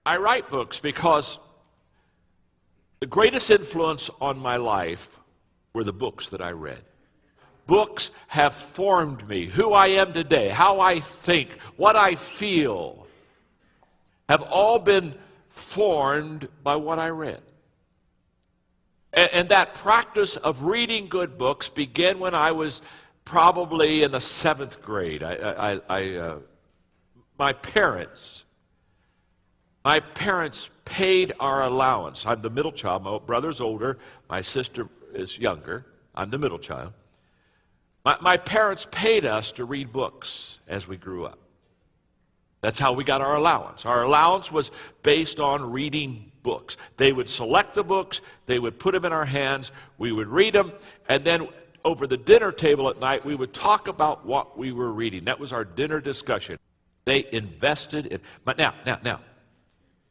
I write books because the greatest influence on my life were the books that I read. Books have formed me, who I am today, how I think, what I feel, have all been formed by what I read. And that practice of reading good books began when I was probably in the 7th grade. My parents paid our allowance. I'm the middle child. My brother's older. My sister is younger. I'm the middle child. My parents paid us to read books as we grew up. That's how we got our allowance. Our allowance was based on reading books. They would select the books, they would put them in our hands, we would read them, and then over the dinner table at night, we would talk about what we were reading. That was our dinner discussion. They invested in... But now,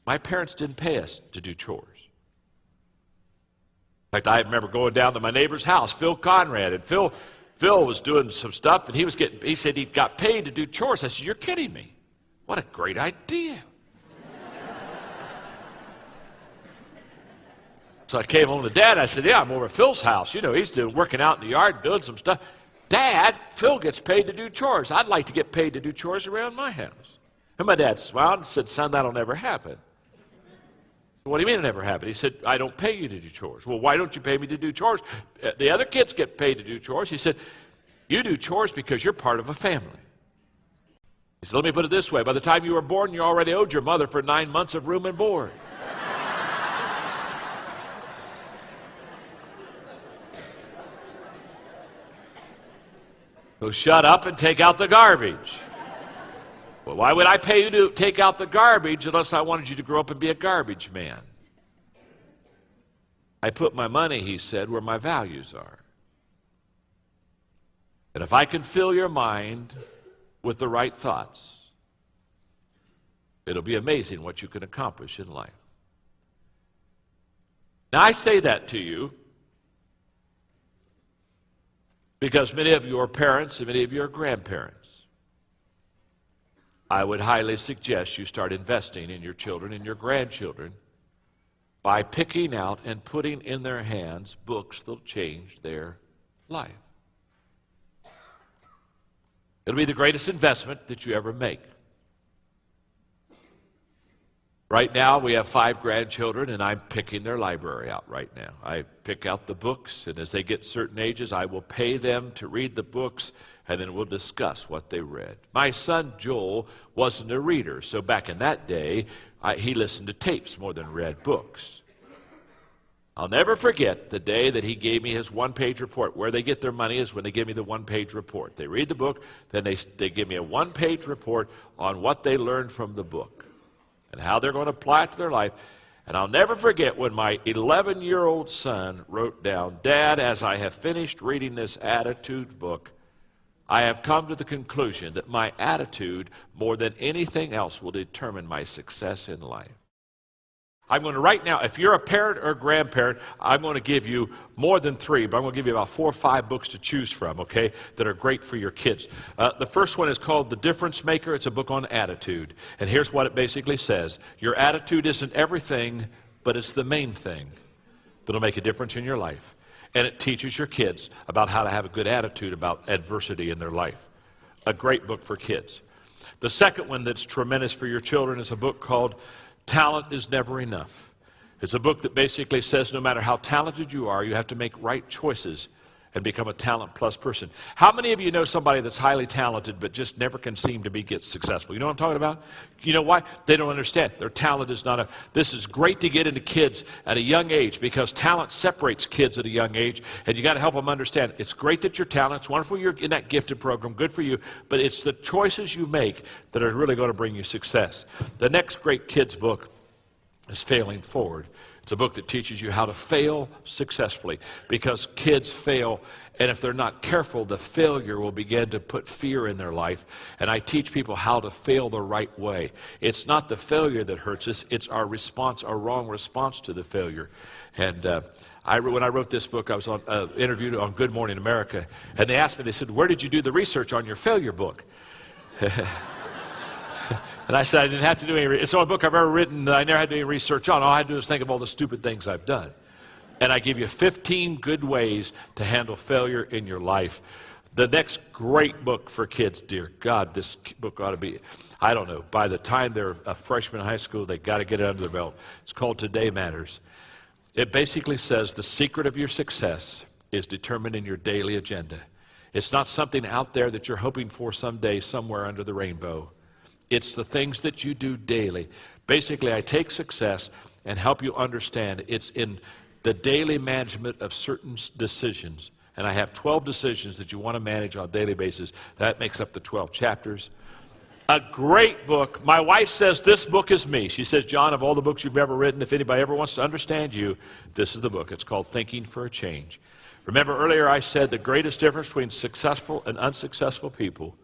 my parents didn't pay us to do chores. In fact, I remember going down to my neighbor's house, Phil Conrad, and Phil was doing some stuff, and he said he got paid to do chores. I said, "You're kidding me. What a great idea." So I came home to Dad. I said, "Yeah, I'm over at Phil's house. You know, he's working out in the yard, doing some stuff. Dad, Phil gets paid to do chores. I'd like to get paid to do chores around my house." And my dad smiled and said, "Son, that'll never happen." "What do you mean it'll never happen?" He said, "I don't pay you to do chores." "Well, why don't you pay me to do chores? The other kids get paid to do chores." He said, "You do chores because you're part of a family." He said, "Let me put it this way. By the time you were born, you already owed your mother for 9 months of room and board." So shut up and take out the garbage. "Well, why would I pay you to take out the garbage unless I wanted you to grow up and be a garbage man?" "I put my money," he said, "where my values are. And if I can fill your mind with the right thoughts, it'll be amazing what you can accomplish in life." Now, I say that to you because many of you are parents and many of you are grandparents. I would highly suggest you start investing in your children and your grandchildren by picking out and putting in their hands books that'll change their life. It'll be the greatest investment that you ever make. Right now, we have 5 grandchildren, and I'm picking their library out right now. I pick out the books, and as they get certain ages, I will pay them to read the books, and then we'll discuss what they read. My son, Joel, wasn't a reader, so back in that day, he listened to tapes more than read books. I'll never forget the day that he gave me his one-page report. Where they get their money is when they give me the one-page report. They read the book, then they give me a one-page report on what they learned from the book and how they're going to apply it to their life. And I'll never forget when my 11-year-old son wrote down, "Dad, as I have finished reading this attitude book, I have come to the conclusion that my attitude, more than anything else, will determine my success in life." I'm going to right now, if you're a parent or a grandparent, I'm going to give you more than 3, but I'm going to give you about 4 or 5 books to choose from, okay, that are great for your kids. The first one is called The Difference Maker. It's a book on attitude. And here's what it basically says. Your attitude isn't everything, but it's the main thing that'll make a difference in your life. And it teaches your kids about how to have a good attitude about adversity in their life. A great book for kids. The second one that's tremendous for your children is a book called Talent is Never Enough. It's a book that basically says no matter how talented you are, you have to make right choices and become a talent plus person. How many of you know somebody that's highly talented but just never can seem to get successful? You know what I'm talking about? You know why? They don't understand. Their talent is not this is great to get into kids at a young age because talent separates kids at a young age, and you got to help them understand. It's great that you're talented. It's wonderful you're in that gifted program. Good for you. But it's the choices you make that are really going to bring you success. The next great kids book is Failing Forward. It's a book that teaches you how to fail successfully because kids fail, and if they're not careful, the failure will begin to put fear in their life. And I teach people how to fail the right way. It's not the failure that hurts us, it's our response, our wrong response to the failure. And when I wrote this book, I was interviewed on Good Morning America, and they asked me, they said, "Where did you do the research on your failure book?" And I said I didn't have to do any. It's the only book I've ever written that I never had to do any research on. All I had to do is think of all the stupid things I've done. And I give you 15 good ways to handle failure in your life. The next great book for kids, dear God, this book ought to be, I don't know, by the time they're a freshman in high school, they got to get it under their belt. It's called Today Matters. It basically says the secret of your success is determined in your daily agenda. It's not something out there that you're hoping for someday somewhere under the rainbow. It's the things that you do daily. Basically, I take success and help you understand it's in the daily management of certain decisions. And I have 12 decisions that you want to manage on a daily basis. That makes up the 12 chapters. A great book. My wife says this book is me. She says, John, of all the books you've ever written, if anybody ever wants to understand you, this is the book. It's called Thinking for a Change. Remember earlier I said the greatest difference between successful and unsuccessful people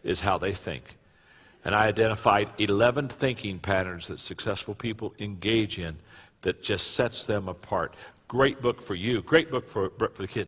is how they think. And I identified 11 thinking patterns that successful people engage in that just sets them apart. Great book for you. Great book for the kids.